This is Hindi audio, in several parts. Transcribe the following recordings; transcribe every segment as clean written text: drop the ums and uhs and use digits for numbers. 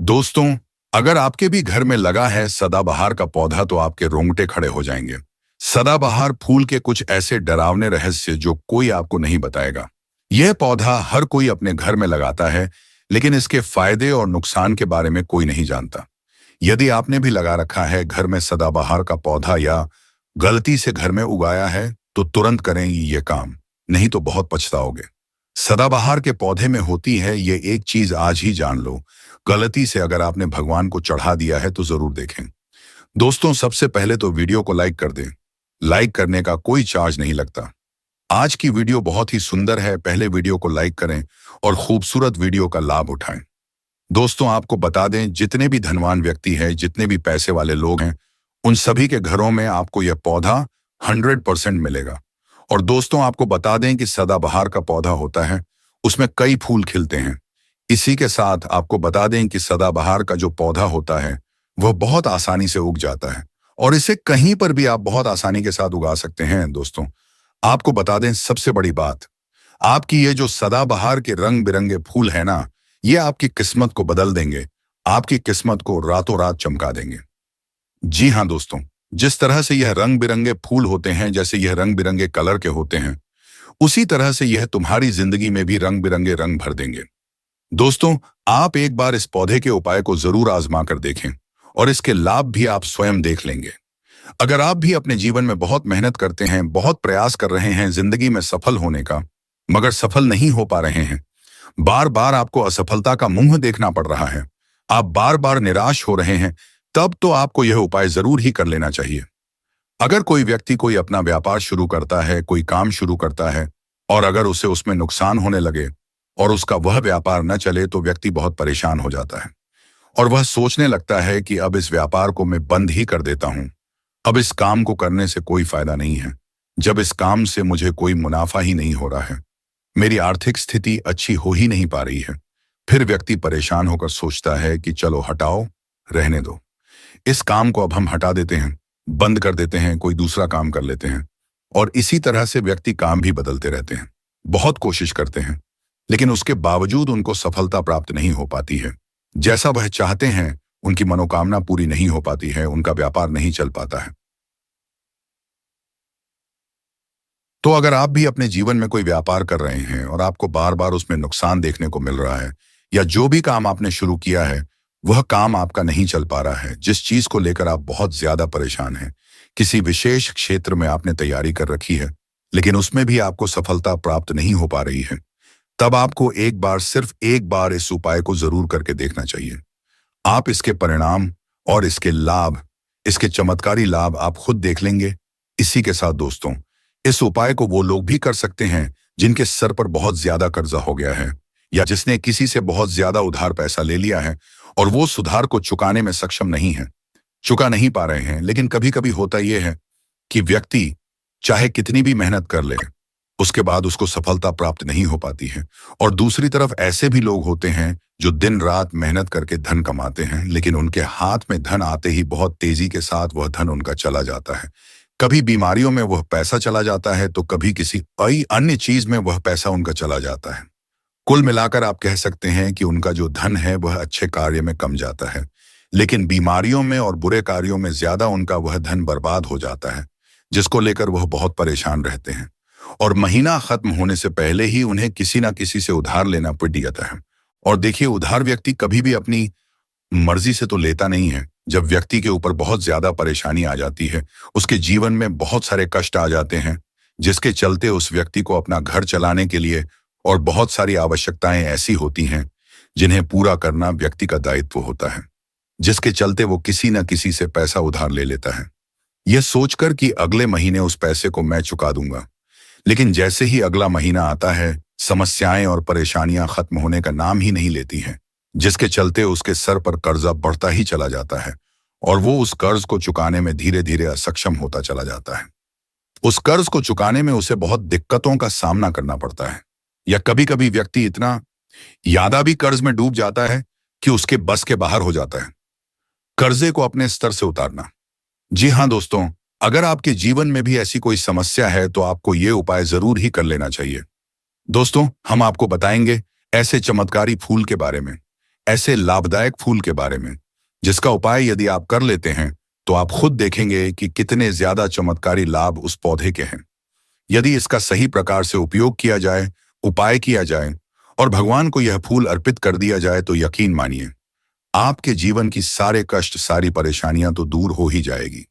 दोस्तों, अगर आपके भी घर में लगा है सदाबहार का पौधा तो आपके रोंगटे खड़े हो जाएंगे। सदाबहार फूल के कुछ ऐसे डरावने रहस्य जो कोई आपको नहीं बताएगा। यह पौधा हर कोई अपने घर में लगाता है, लेकिन इसके फायदे और नुकसान के बारे में कोई नहीं जानता। यदि आपने भी लगा रखा है घर में सदाबहार का पौधा या गलती से घर में उगाया है, तो तुरंत करें ये काम, नहीं तो बहुत पछताओगे। सदाबहार के पौधे में होती है ये एक चीज, आज ही जान लो। गलती से अगर आपने भगवान को चढ़ा दिया है तो जरूर देखें। दोस्तों, सबसे पहले तो वीडियो को लाइक कर दें। लाइक करने का कोई चार्ज नहीं लगता। आज की वीडियो बहुत ही सुंदर है, पहले वीडियो को लाइक करें और खूबसूरत वीडियो का लाभ उठाएं। दोस्तों, आपको बता दें, जितने भी धनवान व्यक्ति हैं, जितने भी पैसे वाले लोग हैं, उन सभी के घरों में आपको यह पौधा 100% मिलेगा। और दोस्तों, आपको बता दें कि सदाबहार का पौधा होता है, उसमें कई फूल खिलते हैं। इसी के साथ आपको बता दें कि सदाबहार का जो पौधा होता है वह बहुत आसानी से उग जाता है और इसे कहीं पर भी आप बहुत आसानी के साथ उगा सकते हैं। दोस्तों, आपको बता दें, सबसे बड़ी बात, आपकी ये जो सदाबहार के रंग बिरंगे फूल है ना, ये आपकी किस्मत को बदल देंगे, आपकी किस्मत को रातों रात चमका देंगे। जी हाँ दोस्तों, जिस तरह से यह रंग बिरंगे फूल होते हैं, जैसे यह रंग बिरंगे कलर के होते हैं, उसी तरह से यह तुम्हारी जिंदगी में भी रंग बिरंगे रंग भर देंगे। दोस्तों, आप एक बार इस पौधे के उपाय को जरूर आजमा कर देखें और इसके लाभ भी आप स्वयं देख लेंगे। अगर आप भी अपने जीवन में बहुत मेहनत करते हैं, बहुत प्रयास कर रहे हैं जिंदगी में सफल होने का, मगर सफल नहीं हो पा रहे हैं, बार बार आपको असफलता का मुंह देखना पड़ रहा है, आप बार बार निराश हो रहे हैं, तब तो आपको यह उपाय जरूर ही कर लेना चाहिए। अगर कोई व्यक्ति कोई अपना व्यापार शुरू करता है, कोई काम शुरू करता है, और अगर उसे उसमें नुकसान होने लगे और उसका वह व्यापार न चले, तो व्यक्ति बहुत परेशान हो जाता है और वह सोचने लगता है कि अब इस व्यापार को मैं बंद ही कर देता हूं, अब इस काम को करने से कोई फायदा नहीं है, जब इस काम से मुझे कोई मुनाफा ही नहीं हो रहा है, मेरी आर्थिक स्थिति अच्छी हो ही नहीं पा रही है। फिर व्यक्ति परेशान होकर सोचता है कि चलो हटाओ, रहने दो, इस काम को अब हम हटा देते हैं, बंद कर देते हैं, कोई दूसरा काम कर लेते हैं। और इसी तरह से व्यक्ति काम भी बदलते रहते हैं, बहुत कोशिश करते हैं, लेकिन उसके बावजूद उनको सफलता प्राप्त नहीं हो पाती है। जैसा वह चाहते हैं, उनकी मनोकामना पूरी नहीं हो पाती है, उनका व्यापार नहीं चल पाता है। तो अगर आप भी अपने जीवन में कोई व्यापार कर रहे हैं और आपको बार बार उसमें नुकसान देखने को मिल रहा है, या जो भी काम आपने शुरू किया है वह काम आपका नहीं चल पा रहा है, जिस चीज को लेकर आप बहुत ज्यादा परेशान हैं, किसी विशेष क्षेत्र में आपने तैयारी कर रखी है लेकिन उसमें भी आपको सफलता प्राप्त नहीं हो पा रही है, तब आपको एक बार, सिर्फ एक बार इस उपाय को जरूर करके देखना चाहिए। आप इसके परिणाम और इसके लाभ, इसके चमत्कारी लाभ आप खुद देख लेंगे। इसी के साथ दोस्तों, इस उपाय को वो लोग भी कर सकते हैं जिनके सर पर बहुत ज्यादा कर्जा हो गया है, या जिसने किसी से बहुत ज्यादा उधार पैसा ले लिया है और वो सुधार को चुकाने में सक्षम नहीं है, चुका नहीं पा रहे हैं। लेकिन कभी कभी होता यह है कि व्यक्ति चाहे कितनी भी मेहनत कर ले, उसके बाद उसको सफलता प्राप्त नहीं हो पाती है। और दूसरी तरफ ऐसे भी लोग होते हैं जो दिन रात मेहनत करके धन कमाते हैं, लेकिन उनके हाथ में धन आते ही बहुत तेजी के साथ वह धन उनका चला जाता है। कभी बीमारियों में वह पैसा चला जाता है, तो कभी किसी अन्य चीज में वह पैसा उनका चला जाता है। कुल मिलाकर आप कह सकते हैं कि उनका जो धन है वह अच्छे कार्य में कम जाता है, लेकिन बीमारियों में और बुरे कार्यों में ज्यादा उनका वह धन बर्बाद हो जाता है, जिसको लेकर वह बहुत परेशान रहते हैं। और महीना खत्म होने से पहले ही उन्हें किसी ना किसी से उधार लेना पड़ जाता है। और देखिए, उधार व्यक्ति कभी भी अपनी मर्जी से तो लेता नहीं है। जब व्यक्ति के ऊपर बहुत ज्यादा परेशानी आ जाती है, उसके जीवन में बहुत सारे कष्ट आ जाते हैं, जिसके चलते उस व्यक्ति को अपना घर चलाने के लिए और बहुत सारी आवश्यकताएं ऐसी होती हैं जिन्हें पूरा करना व्यक्ति का दायित्व होता है, जिसके चलते वो किसी न किसी से पैसा उधार ले लेता है, यह सोचकर कि अगले महीने उस पैसे को मैं चुका दूंगा। लेकिन जैसे ही अगला महीना आता है, समस्याएं और परेशानियां खत्म होने का नाम ही नहीं लेती हैं, जिसके चलते उसके सर पर कर्जा बढ़ता ही चला जाता है और वो उस कर्ज को चुकाने में धीरे धीरे असक्षम होता चला जाता है। उस कर्ज को चुकाने में उसे बहुत दिक्कतों का सामना करना पड़ता है, या कभी कभी व्यक्ति इतना ज्यादा भी कर्ज में डूब जाता है कि उसके बस के बाहर हो जाता है कर्जे को अपने स्तर से उतारना। जी हाँ दोस्तों, अगर आपके जीवन में भी ऐसी कोई समस्या है तो आपको ये उपाय जरूर ही कर लेना चाहिए। दोस्तों, हम आपको बताएंगे ऐसे चमत्कारी फूल के बारे में, ऐसे लाभदायक फूल के बारे में, जिसका उपाय यदि आप कर लेते हैं तो आप खुद देखेंगे कि कितने ज्यादा चमत्कारी लाभ उस पौधे के हैं। यदि इसका सही प्रकार से उपयोग किया जाए, उपाय किया जाए और भगवान को यह फूल अर्पित कर दिया जाए तो यकीन मानिए, आपके जीवन की सारे कष्ट, सारी परेशानियां तो दूर हो ही जाएगी।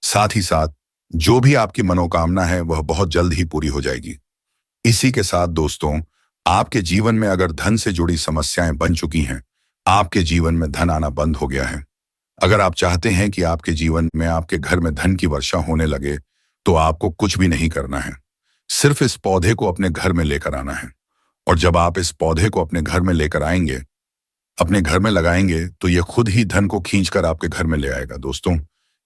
साथ ही साथ जो भी आपकी मनोकामना है वह बहुत जल्द ही पूरी हो जाएगी। इसी के साथ दोस्तों, आपके जीवन में अगर धन से जुड़ी समस्याएं बन चुकी हैं, आपके जीवन में धन आना बंद हो गया है, अगर आप चाहते हैं कि आपके जीवन में, आपके घर में धन की वर्षा होने लगे, तो आपको कुछ भी नहीं करना है। सिर्फ इस पौधे को अपने घर में लेकर आना है। और जब आप इस पौधे को अपने घर में लेकर आएंगे, अपने घर में लगाएंगे, तो यह खुद ही धन को खींचकर आपके घर में ले आएगा। दोस्तों,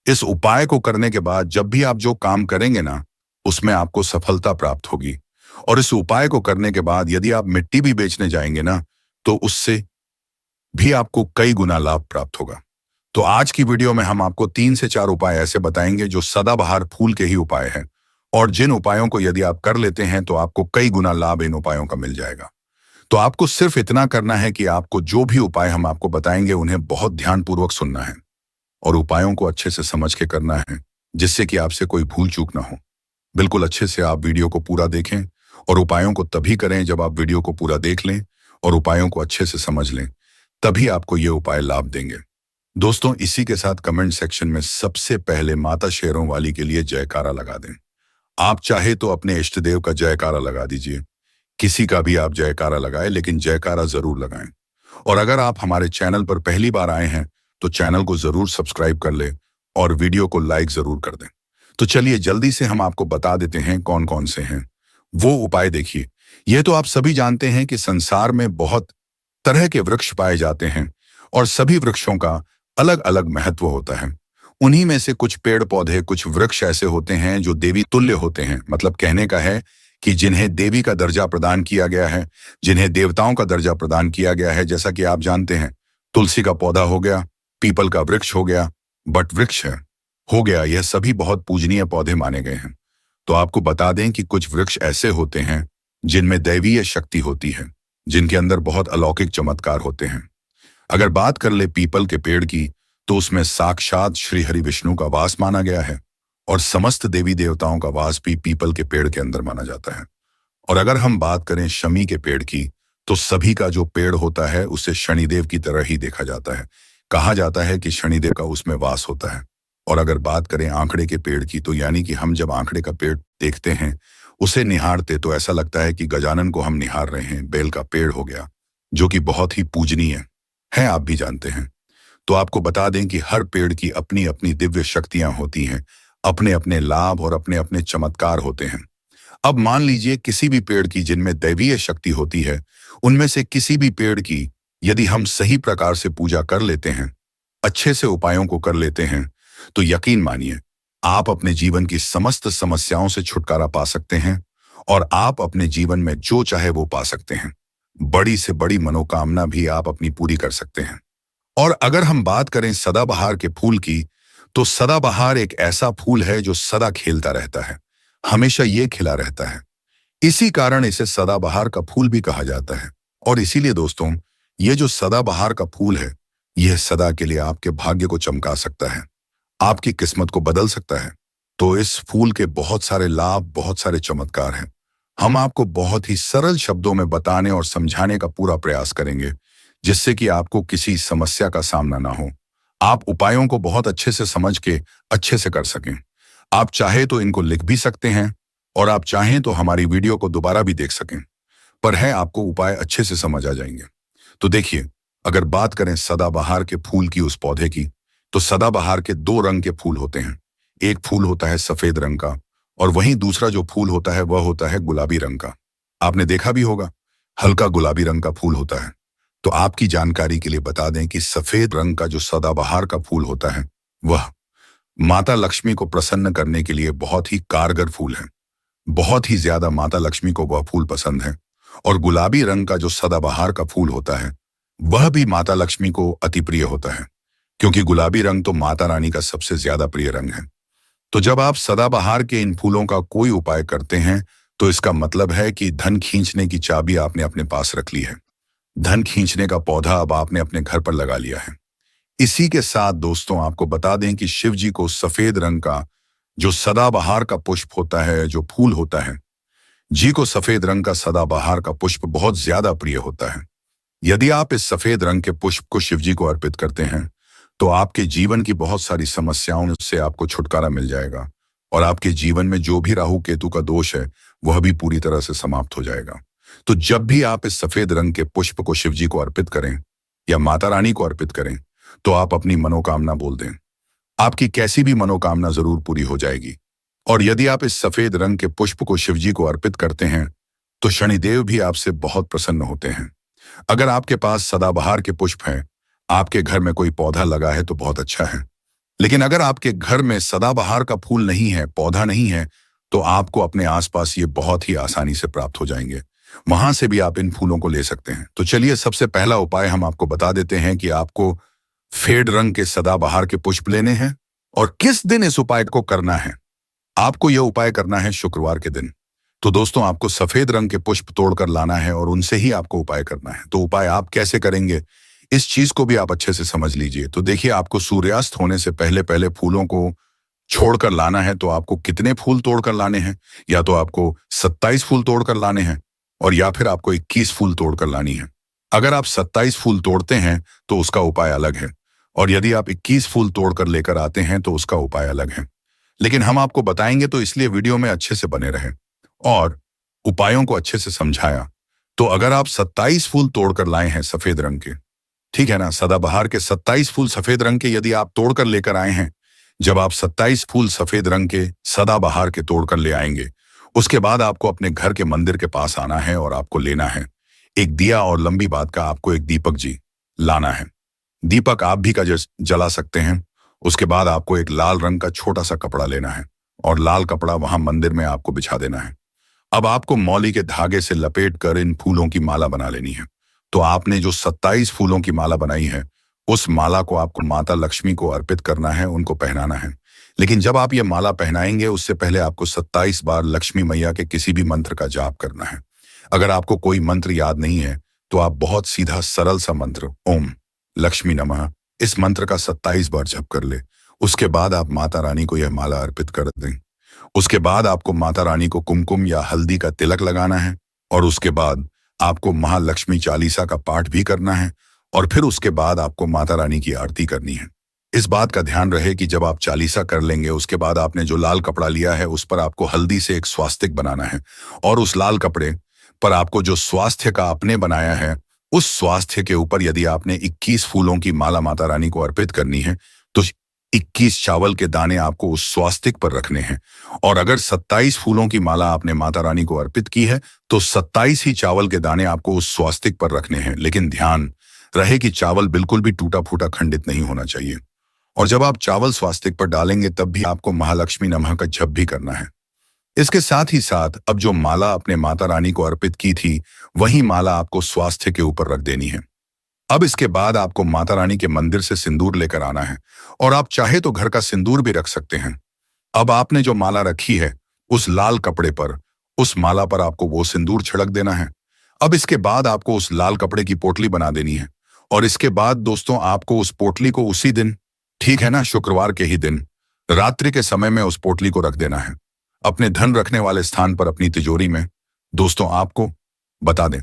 इस उपाय को करने के बाद जब भी आप जो काम करेंगे ना, उसमें आपको सफलता प्राप्त होगी। और इस उपाय को करने के बाद यदि आप मिट्टी भी बेचने जाएंगे ना, तो उससे भी आपको कई गुना लाभ प्राप्त होगा। तो आज की वीडियो में हम आपको 3 से 4 उपाय ऐसे बताएंगे जो सदाबहार फूल के ही उपाय हैं, और जिन उपायों को यदि आप कर लेते हैं तो आपको कई गुना लाभ इन उपायों का मिल जाएगा। तो आपको सिर्फ इतना करना है कि आपको जो भी उपाय हम आपको बताएंगे उन्हें बहुत ध्यानपूर्वक सुनना है और उपायों को अच्छे से समझ के करना है, जिससे कि आपसे कोई भूल चूक ना हो। बिल्कुल अच्छे से आप वीडियो को पूरा देखें और उपायों को तभी करें जब आप वीडियो को पूरा देख लें और उपायों को अच्छे से समझ लें, तभी आपको ये उपाय लाभ देंगे। दोस्तों, इसी के साथ कमेंट सेक्शन में सबसे पहले माता शेरों वाली के लिए जयकारा लगा दें। आप चाहे तो अपने इष्ट देव का जयकारा लगा दीजिए, किसी का भी आप जयकारा लगाएं, लेकिन जयकारा जरूर लगाएं। और अगर आप हमारे चैनल पर पहली बार आए हैं तो चैनल को जरूर सब्सक्राइब कर लें और वीडियो को लाइक जरूर कर दें। तो चलिए जल्दी से हम आपको बता देते हैं कौन कौन से हैं वो उपाय। देखिए, ये तो आप सभी जानते हैं कि संसार में बहुत तरह के वृक्ष पाए जाते हैं और सभी वृक्षों का अलग अलग महत्व होता है। उन्हीं में से कुछ पेड़ पौधे, कुछ वृक्ष ऐसे होते हैं जो देवी तुल्य होते हैं। मतलब कहने का है कि जिन्हें देवी का दर्जा प्रदान किया गया है, जिन्हें देवताओं का दर्जा प्रदान किया गया है। जैसा कि आप जानते हैं, तुलसी का पौधा हो गया, पीपल का वृक्ष हो गया, बट वृक्ष है हो गया, यह सभी बहुत पूजनीय पौधे माने गए हैं। तो आपको बता दें कि कुछ वृक्ष ऐसे होते हैं जिनमें दैवीय शक्ति होती है, जिनके अंदर बहुत अलौकिक चमत्कार होते हैं। अगर बात कर ले पीपल के पेड़ की, तो उसमें साक्षात श्री हरि विष्णु का वास माना गया है और समस्त देवी देवताओं का वास भी पीपल के पेड़ के अंदर माना जाता है। और अगर हम बात करें शमी के पेड़ की, तो सभी का जो पेड़ होता है उसे शनिदेव की तरह ही देखा जाता है। कहा जाता है कि शनिदेव का उसमें वास होता है। और अगर बात करें आंकड़े के पेड़ की, तो यानी कि हम जब आंकड़े का पेड़ देखते हैं, उसे निहारते, तो ऐसा लगता है कि गजानन को हम निहार रहे हैं। बेल का पेड़ हो गया, जो कि बहुत ही पूजनीय है, आप भी जानते हैं। तो आपको बता दें कि हर पेड़ की अपनी अपनी दिव्य शक्तियां होती हैं, अपने अपने लाभ और अपने अपने चमत्कार होते हैं। अब मान लीजिए किसी भी पेड़ की जिनमें दैवीय शक्ति होती है, उनमें से किसी भी पेड़ की यदि हम सही प्रकार से पूजा कर लेते हैं, अच्छे से उपायों को कर लेते हैं, तो यकीन मानिए आप अपने जीवन की समस्त समस्याओं से छुटकारा पा सकते हैं और आप अपने जीवन में जो चाहे वो पा सकते हैं। बड़ी से बड़ी मनोकामना भी आप अपनी पूरी कर सकते हैं। और अगर हम बात करें सदाबहार के फूल की, तो सदाबहार एक ऐसा फूल है जो सदा खिलता रहता है, हमेशा ये खिला रहता है। इसी कारण इसे सदाबहार का फूल भी कहा जाता है। और इसीलिए दोस्तों, ये जो सदाबहार का फूल है, यह सदा के लिए आपके भाग्य को चमका सकता है, आपकी किस्मत को बदल सकता है। तो इस फूल के बहुत सारे लाभ, बहुत सारे चमत्कार हैं। हम आपको बहुत ही सरल शब्दों में बताने और समझाने का पूरा प्रयास करेंगे, जिससे कि आपको किसी समस्या का सामना ना हो। आप उपायों को बहुत अच्छे से समझ के अच्छे से कर सकें। आप चाहे तो इनको लिख भी सकते हैं और आप चाहें तो हमारी वीडियो को दोबारा भी देख सकें, पर है आपको उपाय अच्छे से समझ आ जाएंगे। तो देखिए, अगर बात करें सदाबहार के फूल की, उस पौधे की, तो सदाबहार के 2 रंग के फूल होते हैं। एक फूल होता है सफेद रंग का और वहीं दूसरा जो फूल होता है वह होता है गुलाबी रंग का। आपने देखा भी होगा, हल्का गुलाबी रंग का फूल होता है। तो आपकी जानकारी के लिए बता दें कि सफेद रंग का जो सदाबहार का फूल होता है, वह माता लक्ष्मी को प्रसन्न करने के लिए बहुत ही कारगर फूल है। बहुत ही ज्यादा माता लक्ष्मी को वह फूल पसंद है। और गुलाबी रंग का जो सदाबहार का फूल होता है, वह भी माता लक्ष्मी को अति प्रिय होता है, क्योंकि गुलाबी रंग तो माता रानी का सबसे ज्यादा प्रिय रंग है। तो जब आप सदाबहार के इन फूलों का कोई उपाय करते हैं, तो इसका मतलब है कि धन खींचने की चाबी आपने अपने पास रख ली है। धन खींचने का पौधा अब आपने अपने घर पर लगा लिया है। इसी के साथ दोस्तों आपको बता दें कि शिव जी को सफेद रंग का जो सदाबहार का पुष्प होता है, जो फूल होता है, जी को सफेद रंग का सदाबहार का पुष्प बहुत ज्यादा प्रिय होता है। यदि आप इस सफेद रंग के पुष्प को शिव जी को अर्पित करते हैं तो आपके जीवन की बहुत सारी समस्याओं से आपको छुटकारा मिल जाएगा और आपके जीवन में जो भी राहु केतु का दोष है वह भी पूरी तरह से समाप्त हो जाएगा। तो जब भी आप इस सफेद रंग के पुष्प को शिव जी को अर्पित करें या माता रानी को अर्पित करें तो आप अपनी मनोकामना बोल दें। आपकी कैसी भी मनोकामना जरूर पूरी हो जाएगी। और यदि आप इस सफेद रंग के पुष्प को शिव जी को अर्पित करते हैं तो शनिदेव भी आपसे बहुत प्रसन्न होते हैं। अगर आपके पास सदाबहार के पुष्प हैं, आपके घर में कोई पौधा लगा है तो बहुत अच्छा है। लेकिन अगर आपके घर में सदाबहार का फूल नहीं है, पौधा नहीं है, तो आपको अपने आसपास ये बहुत ही आसानी से प्राप्त हो जाएंगे। वहां से भी आप इन फूलों को ले सकते हैं। तो चलिए सबसे पहला उपाय हम आपको बता देते हैं कि आपको फेड रंग के सदाबहार के पुष्प लेने हैं और किस दिन इस उपाय को करना है। आपको यह उपाय करना है शुक्रवार के दिन। तो दोस्तों आपको सफेद रंग के पुष्प तोड़कर लाना है और उनसे ही आपको उपाय करना है। तो उपाय आप कैसे करेंगे इस चीज को भी आप अच्छे से समझ लीजिए। तो देखिए आपको सूर्यास्त होने से पहले पहले फूलों को छोड़कर लाना है। तो आपको कितने फूल तोड़कर लाने हैं? या तो आपको 27 फूल तोड़कर लाने हैं और या फिर आपको 21 फूल तोड़कर लानी है। अगर आप 27 फूल तोड़ते हैं तो उसका उपाय अलग है और यदि आप 21 फूल तोड़कर लेकर आते हैं तो उसका उपाय अलग है। लेकिन हम आपको बताएंगे तो इसलिए वीडियो में अच्छे से बने रहें और उपायों को अच्छे से समझाया। तो अगर आप 27 फूल तोड़कर लाए हैं सफेद रंग के, ठीक है ना, सदाबहार के 27 फूल सफेद रंग के यदि आप तोड़कर लेकर आए हैं, जब आप 27 फूल सफेद रंग के सदाबहार के तोड़कर ले आएंगे, उसके बाद आपको अपने घर के मंदिर के पास आना है और आपको लेना है एक दिया और लंबी बात का आपको एक दीपक जी लाना है। दीपक आप भी का जला सकते हैं। उसके बाद आपको एक लाल रंग का छोटा सा कपड़ा लेना है और लाल कपड़ा वहां मंदिर में आपको बिछा देना है। अब आपको मौली के धागे से लपेट कर इन फूलों की माला बना लेनी है। तो आपने जो 27 फूलों की माला बनाई है उस माला को आपको माता लक्ष्मी को अर्पित करना है, उनको पहनाना है। लेकिन जब आप ये माला पहनाएंगे उससे पहले आपको 27 बार लक्ष्मी मैया के किसी भी मंत्र का जाप करना है। अगर आपको कोई मंत्र याद नहीं है तो आप बहुत सीधा सरल सा मंत्र ओम लक्ष्मी नमः इस मंत्र का 27 बार जप कर ले। उसके बाद आप माता रानी को यह माला अर्पित कर दें। उसके बाद आपको माता रानी को कुमकुम या हल्दी का तिलक लगाना है और उसके बाद आपको महालक्ष्मी चालीसा का पाठ भी करना है और फिर उसके बाद आपको माता रानी की आरती करनी है। इस बात का ध्यान रहे कि जब आप चालीसा कर लेंगे उसके बाद आपने जो लाल कपड़ा लिया है उस पर आपको हल्दी से एक स्वास्तिक बनाना है और उस लाल कपड़े पर आपको जो स्वास्थ्य का आपने बनाया है उस स्वास्थ्य के ऊपर यदि आपने 21 फूलों की माला माता रानी को अर्पित करनी है तो 21 चावल के दाने आपको उस स्वास्तिक पर रखने हैं। और अगर 27 फूलों की माला आपने माता रानी को अर्पित की है तो 27 ही चावल के दाने आपको उस स्वास्तिक पर रखने हैं। लेकिन ध्यान रहे कि चावल बिल्कुल भी टूटा फूटा खंडित नहीं होना चाहिए। और जब आप चावल स्वास्तिक पर डालेंगे तब भी आपको महालक्ष्मी नमः का जप भी करना है। इसके साथ ही साथ अब जो माला अपने माता रानी को अर्पित की थी वही माला आपको स्वास्थ्य के ऊपर रख देनी है। अब इसके बाद आपको माता रानी के मंदिर से सिंदूर लेकर आना है और आप चाहे तो घर का सिंदूर भी रख सकते हैं। अब आपने जो माला रखी है उस लाल कपड़े पर, उस माला पर आपको वो सिंदूर छिड़क देना है। अब इसके बाद आपको उस लाल कपड़े की पोटली बना देनी है और इसके बाद दोस्तों आपको उस पोटली को उसी दिन, ठीक है ना, शुक्रवार के ही दिन रात्रि के समय में उस पोटली को रख देना है अपने धन रखने वाले स्थान पर अपनी तिजोरी में। दोस्तों आपको बता दें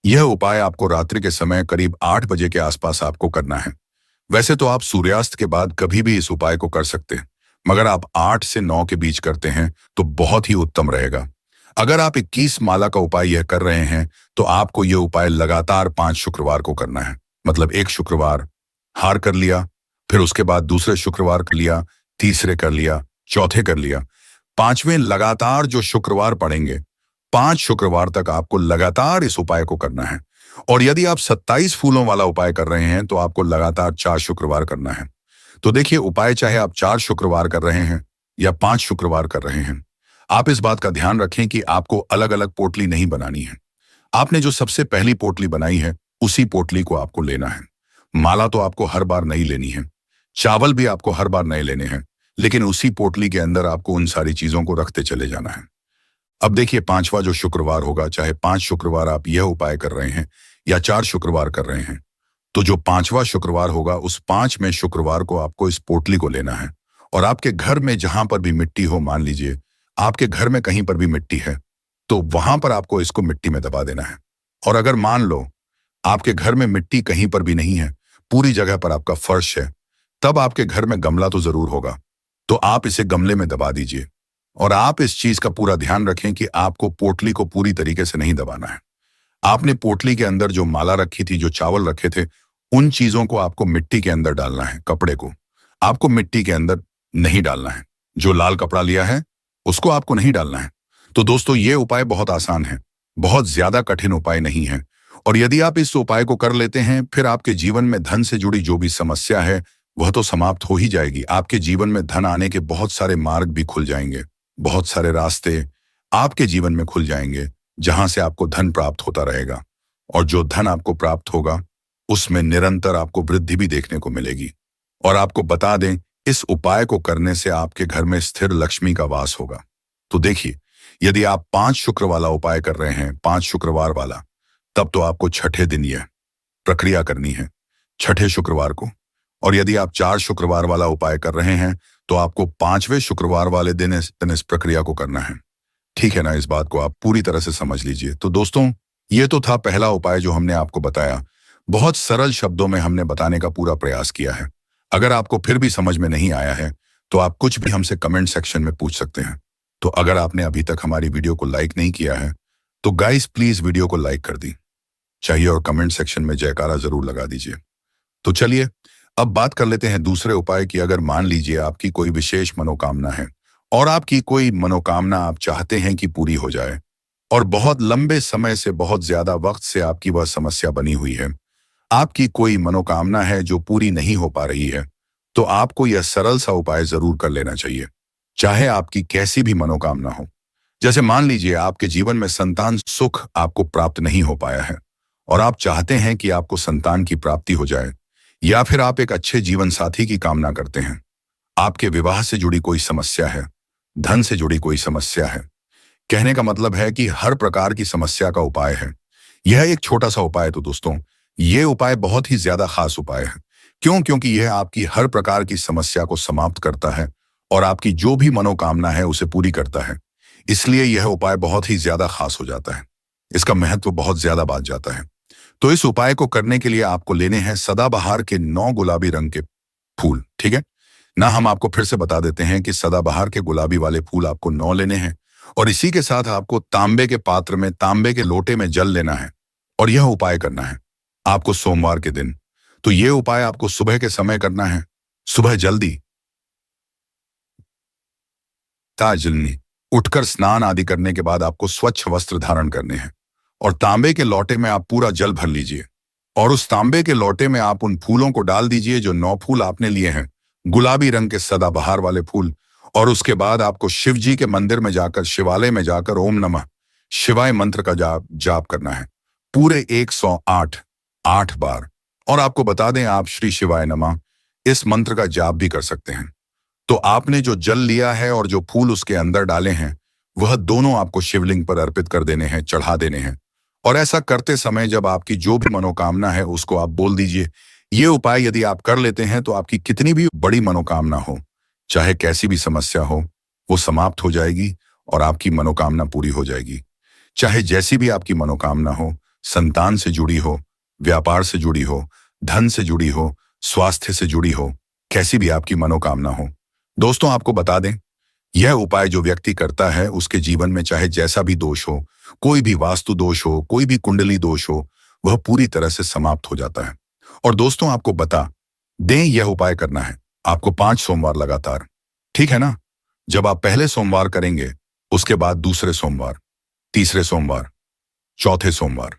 यह उपाय आपको रात्रि के समय करीब 8 बजे के आसपास आपको करना है। वैसे तो आप सूर्यास्त के बाद कभी भी इस उपाय को कर सकते हैं, मगर आप 8 से 9 के बीच करते हैं तो बहुत ही उत्तम रहेगा। अगर आप 21 माला का उपाय यह कर रहे हैं तो आपको यह उपाय लगातार 5 शुक्रवार को करना है। मतलब एक शुक्रवार हार कर लिया, फिर उसके बाद दूसरे शुक्रवार कर लिया, तीसरे कर लिया, चौथे कर लिया, 5वें लगातार जो शुक्रवार पड़ेंगे 5 शुक्रवार तक आपको लगातार इस उपाय को करना है। और यदि आप 27 फूलों वाला उपाय कर रहे हैं तो आपको लगातार 4 शुक्रवार करना है। तो देखिए उपाय चाहे आप 4 शुक्रवार कर रहे हैं या 5 शुक्रवार कर रहे हैं, आप इस बात का ध्यान रखें कि आपको अलग अलग पोटली नहीं बनानी है। आपने जो सबसे पहली पोटली बनाई है उसी पोटली को आपको लेना है। माला तो आपको हर बार नहीं लेनी है, चावल भी आपको हर बार नहीं लेने हैं, लेकिन उसी पोटली के अंदर आपको उन सारी चीजों को रखते चले जाना है। अब देखिए 5वां जो शुक्रवार होगा, चाहे 5 शुक्रवार आप यह उपाय कर रहे हैं या 4 शुक्रवार कर रहे हैं, तो जो 5वां शुक्रवार होगा उस 5 में शुक्रवार को आपको इस पोटली को लेना है और आपके घर में जहां पर भी मिट्टी हो, मान लीजिए आपके घर में कहीं पर भी मिट्टी है, तो वहां पर आपको इसको मिट्टी में दबा देना है। और अगर मान लो आपके घर में मिट्टी कहीं पर भी नहीं है, पूरी जगह पर आपका फर्श है, तब आपके घर में गमला तो जरूर होगा, तो आप इसे गमले में दबा दीजिए। और आप इस चीज का पूरा ध्यान रखें कि आपको पोटली को पूरी तरीके से नहीं दबाना है। आपने पोटली के अंदर जो माला रखी थी, जो चावल रखे थे, उन चीजों को आपको मिट्टी के अंदर डालना है। कपड़े को आपको मिट्टी के अंदर नहीं डालना है। जो लाल कपड़ा लिया है उसको आपको नहीं डालना है। तो दोस्तों, ये उपाय बहुत आसान है, बहुत ज्यादा कठिन उपाय नहीं है। और यदि आप इस उपाय को कर लेते हैं, फिर आपके जीवन में धन से जुड़ी जो भी समस्या है वह तो समाप्त हो ही जाएगी। आपके जीवन में धन आने के बहुत सारे मार्ग भी खुल जाएंगे, बहुत सारे रास्ते आपके जीवन में खुल जाएंगे, जहां से आपको धन प्राप्त होता रहेगा। और जो धन आपको प्राप्त होगा उसमें निरंतर आपको वृद्धि भी देखने को मिलेगी। और आपको बता दें, इस उपाय को करने से आपके घर में स्थिर लक्ष्मी का वास होगा। तो देखिए, यदि आप 5 शुक्र वाला उपाय कर रहे हैं, 5 शुक्रवार वाला, तब तो आपको छठे दिन यह प्रक्रिया करनी है, छठे शुक्रवार को। और यदि आप 4 शुक्रवार वाला उपाय कर रहे हैं, तो आपको 5वें शुक्रवार वाले दिन इस प्रक्रिया को करना है। ठीक है ना? इस बात को आप पूरी तरह से समझ लीजिए। तो दोस्तों, ये तो था पहला उपाय जो हमने आपको बताया। बहुत सरल शब्दों में हमने बताने का पूरा प्रयास किया है। अगर आपको फिर भी समझ में नहीं आया है, तो आप कुछ भी हमसे कमेंट सेक्शन में पूछ सकते हैं। तो अगर आपने अभी तक हमारी वीडियो को लाइक नहीं किया है, तो गाइस प्लीज वीडियो को लाइक कर दी चाहिए और कमेंट सेक्शन में जयकारा जरूर लगा दीजिए। तो चलिए अब बात कर लेते हैं दूसरे उपाय की। अगर मान लीजिए आपकी कोई विशेष मनोकामना है और आपकी कोई मनोकामना आप चाहते हैं कि पूरी हो जाए, और बहुत लंबे समय से, बहुत ज्यादा वक्त से आपकी वह समस्या बनी हुई है, आपकी कोई मनोकामना है जो पूरी नहीं हो पा रही है, तो आपको यह सरल सा उपाय जरूर कर लेना चाहिए, चाहे आपकी कैसी भी मनोकामना हो। जैसे मान लीजिए आपके जीवन में संतान सुख आपको प्राप्त नहीं हो पाया है और आप चाहते हैं कि आपको संतान की प्राप्ति हो जाए, या फिर आप एक अच्छे जीवन साथी की कामना करते हैं, आपके विवाह से जुड़ी कोई समस्या है, धन से जुड़ी कोई समस्या है। कहने का मतलब है कि हर प्रकार की समस्या का उपाय है। यह एक छोटा सा उपाय, तो दोस्तों यह उपाय बहुत ही ज्यादा खास उपाय है। क्यों? क्योंकि यह आपकी हर प्रकार की समस्या को समाप्त करता है और आपकी जो भी मनोकामना है उसे पूरी करता है। इसलिए यह उपाय बहुत ही ज्यादा खास हो जाता है, इसका महत्व बहुत ज्यादा बढ़ जाता है। तो इस उपाय को करने के लिए आपको लेने हैं सदाबहार के 9 गुलाबी रंग के फूल। ठीक है ना? हम आपको फिर से बता देते हैं कि सदाबहार के गुलाबी वाले फूल आपको 9 लेने हैं, और इसी के साथ आपको तांबे के पात्र में, तांबे के लोटे में जल लेना है और यह उपाय करना है आपको सोमवार के दिन। तो यह उपाय आपको सुबह के समय करना है, सुबह जल्दी ताजल्नी उठकर स्नान आदि करने के बाद आपको स्वच्छ वस्त्र धारण करने हैं और तांबे के लोटे में आप पूरा जल भर लीजिए और उस तांबे के लोटे में आप उन फूलों को डाल दीजिए जो 9 फूल आपने लिए हैं, गुलाबी रंग के सदाबहार वाले फूल। और उसके बाद आपको शिव जी के मंदिर में जाकर, शिवालय में जाकर ओम नमः शिवाय मंत्र का जाप करना है पूरे 108 बार। और आपको बता दें, आप श्री शिवाय नमः इस मंत्र का जाप भी कर सकते हैं। तो आपने जो जल लिया है और जो फूल उसके अंदर डाले हैं, वह दोनों आपको शिवलिंग पर अर्पित कर देने हैं, चढ़ा देने हैं। और ऐसा करते समय जब आपकी जो भी मनोकामना है उसको आप बोल दीजिए। ये उपाय यदि आप कर लेते हैं तो आपकी कितनी भी बड़ी मनोकामना हो, चाहे कैसी भी समस्या हो, वो समाप्त हो जाएगी और आपकी मनोकामना पूरी हो जाएगी। चाहे जैसी भी आपकी मनोकामना हो, संतान से जुड़ी हो, व्यापार से जुड़ी हो, धन से जुड़ी हो, स्वास्थ्य से जुड़ी हो, कैसी भी आपकी मनोकामना हो। दोस्तों आपको बता दें, यह उपाय जो व्यक्ति करता है उसके जीवन में चाहे जैसा भी दोष हो, कोई भी वास्तु दोष हो, कोई भी कुंडली दोष हो, वह पूरी तरह से समाप्त हो जाता है। और दोस्तों आपको बता दें, यह उपाय करना है आपको 5 सोमवार लगातार। ठीक है ना? जब आप पहले सोमवार करेंगे, उसके बाद दूसरे सोमवार, तीसरे सोमवार, चौथे सोमवार,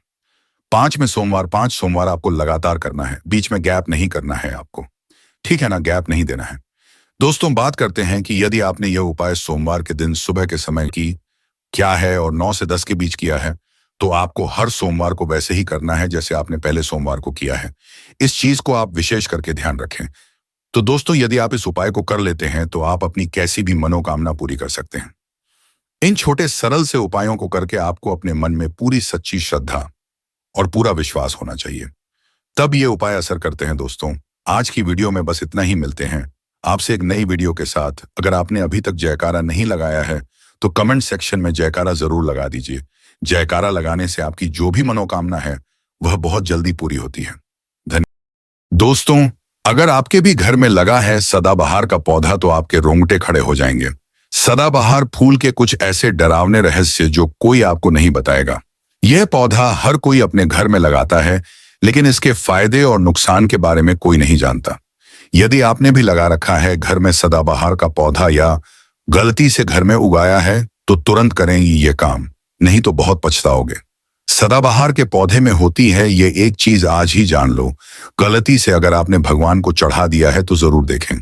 5 सोमवार आपको लगातार करना है, बीच में गैप नहीं करना है आपको। ठीक है ना? गैप नहीं देना है। दोस्तों बात करते हैं कि यदि आपने यह उपाय सोमवार के दिन सुबह के समय की क्या है और 9 से 10 के बीच किया है, तो आपको हर सोमवार को वैसे ही करना है जैसे आपने पहले सोमवार को किया है। इस चीज को आप विशेष करके ध्यान रखें। तो दोस्तों यदि आप इस उपाय को कर लेते हैं तो आप अपनी कैसी भी मनोकामना पूरी कर सकते हैं। इन छोटे सरल से उपायों को करके आपको अपने मन में पूरी सच्ची श्रद्धा और पूरा विश्वास होना चाहिए, तब ये उपाय असर करते हैं। दोस्तों, आज की वीडियो में बस इतना ही। मिलते हैं आपसे एक नई वीडियो के साथ। अगर आपने अभी तक जयकारा नहीं लगाया है तो कमेंट सेक्शन में जयकारा जरूर लगा दीजिए। जयकारा लगाने से आपकी जो भी मनोकामना है वह बहुत जल्दी पूरी होती है। धन्यवाद। दोस्तों, अगर आपके भी घर में लगा है सदाबहार का पौधा तो आपके रोंगटे खड़े हो जाएंगे। सदाबहार फूल के कुछ ऐसे डरावने रहस्य जो कोई आपको नहीं बताएगा। यह पौधा हर कोई अपने घर में लगाता है, लेकिन इसके फायदे और नुकसान के बारे में कोई नहीं जानता। यदि आपने भी लगा रखा है घर में सदाबहार का पौधा या गलती से घर में उगाया है तो तुरंत करेंगे ये काम, नहीं तो बहुत पछताओगे। सदाबहार के पौधे में होती है ये एक चीज, आज ही जान लो। गलती से अगर आपने भगवान को चढ़ा दिया है तो जरूर देखें।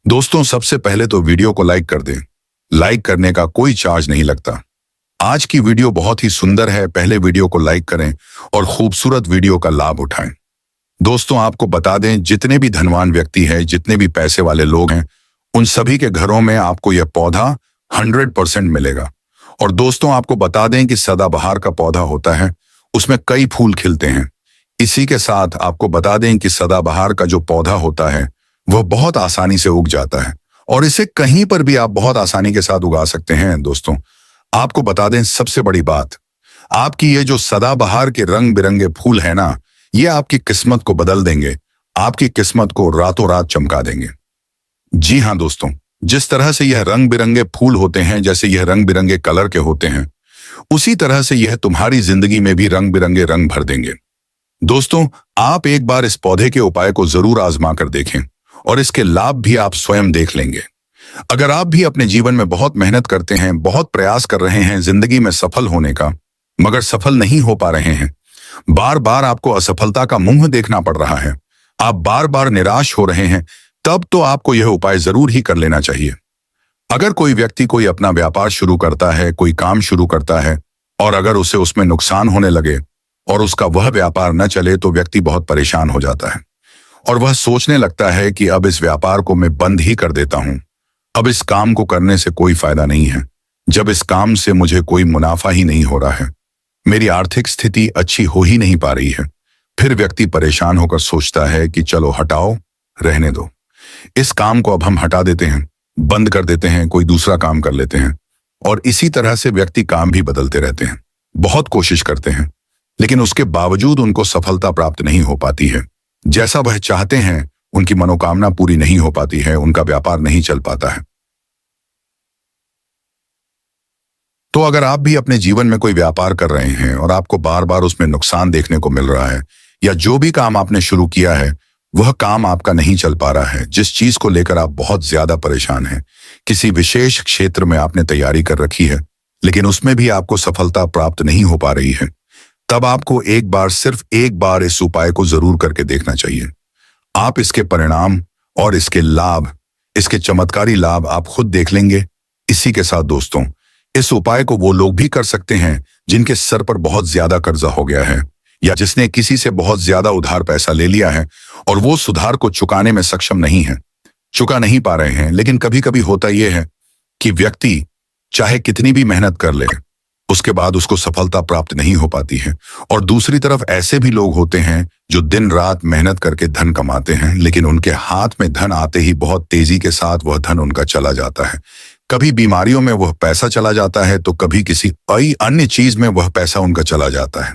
दोस्तों, सबसे पहले तो वीडियो को लाइक कर दें। लाइक करने का कोई चार्ज नहीं लगता। आज की वीडियो बहुत ही सुंदर है, पहले वीडियो को लाइक करें और खूबसूरत वीडियो का लाभ उठाएं। दोस्तों, आपको बता दें, जितने भी धनवान व्यक्ति हैं, जितने भी पैसे वाले लोग हैं, उन सभी के घरों में आपको यह पौधा 100% मिलेगा। और दोस्तों, आपको बता दें कि सदाबहार का पौधा होता है, उसमें कई फूल खिलते हैं। इसी के साथ आपको बता दें कि सदाबहार का जो पौधा होता है वह बहुत आसानी से उग जाता है और इसे कहीं पर भी आप बहुत आसानी के साथ उगा सकते हैं। दोस्तों, आपको बता दें, सबसे बड़ी बात, आपकी ये जो सदाबहार के रंग बिरंगे फूल है ना, ये आपकी किस्मत को बदल देंगे, आपकी किस्मत को रातों रात चमका देंगे। जी हाँ दोस्तों, जिस तरह से यह रंग बिरंगे फूल होते हैं, जैसे यह रंग बिरंगे कलर के होते हैं, उसी तरह से यह तुम्हारी जिंदगी में भी रंग बिरंगे रंग भर देंगे। दोस्तों, आप एक बार इस पौधे के उपाय को जरूर आजमा कर देखें और इसके लाभ भी आप स्वयं देख लेंगे। अगर आप भी अपने जीवन में बहुत मेहनत करते हैं, बहुत प्रयास कर रहे हैं जिंदगी में सफल होने का, मगर सफल नहीं हो पा रहे हैं, बार बार आपको असफलता का मुंह देखना पड़ रहा है, आप बार बार निराश हो रहे हैं, तब तो आपको यह उपाय जरूर ही कर लेना चाहिए। अगर कोई व्यक्ति कोई अपना व्यापार शुरू करता है, कोई काम शुरू करता है, और अगर उसे उसमें नुकसान होने लगे और उसका वह व्यापार न चले तो व्यक्ति बहुत परेशान हो जाता है और वह सोचने लगता है कि अब इस व्यापार को मैं बंद ही कर देता हूं, अब इस काम को करने से कोई फायदा नहीं है, जब इस काम से मुझे कोई मुनाफा ही नहीं हो रहा है, मेरी आर्थिक स्थिति अच्छी हो ही नहीं पा रही है। फिर व्यक्ति परेशान होकर सोचता है कि चलो हटाओ, रहने दो, इस काम को अब हम हटा देते हैं, बंद कर देते हैं, कोई दूसरा काम कर लेते हैं। और इसी तरह से व्यक्ति काम भी बदलते रहते हैं, बहुत कोशिश करते हैं, लेकिन उसके बावजूद उनको सफलता प्राप्त नहीं हो पाती है। जैसा वह चाहते हैं उनकी मनोकामना पूरी नहीं हो पाती है, उनका व्यापार नहीं चल पाता है। तो अगर आप भी अपने जीवन में कोई व्यापार कर रहे हैं और आपको बार बार उसमें नुकसान देखने को मिल रहा है, या जो भी काम आपने शुरू किया है वह काम आपका नहीं चल पा रहा है, जिस चीज को लेकर आप बहुत ज्यादा परेशान हैं, किसी विशेष क्षेत्र में आपने तैयारी कर रखी है लेकिन उसमें भी आपको सफलता प्राप्त नहीं हो पा रही है, तब आपको एक बार, सिर्फ एक बार इस उपाय को जरूर करके देखना चाहिए। आप इसके परिणाम और इसके लाभ, इसके चमत्कारी लाभ आप खुद देख लेंगे। इसी के साथ दोस्तों, इस उपाय को वो लोग भी कर सकते हैं जिनके सर पर बहुत ज्यादा कर्जा हो गया है, या जिसने किसी से बहुत ज्यादा उधार पैसा ले लिया है और वो सुधार को चुकाने में सक्षम नहीं है, चुका नहीं पा रहे हैं। लेकिन कभी कभी होता यह है कि व्यक्ति चाहे कितनी भी मेहनत कर ले, उसके बाद उसको सफलता प्राप्त नहीं हो पाती है। और दूसरी तरफ ऐसे भी लोग होते हैं जो दिन रात मेहनत करके धन कमाते हैं, लेकिन उनके हाथ में धन आते ही बहुत तेजी के साथ वह धन उनका चला जाता है। कभी बीमारियों में वह पैसा चला जाता है तो कभी किसी अन्य चीज में वह पैसा उनका चला जाता है।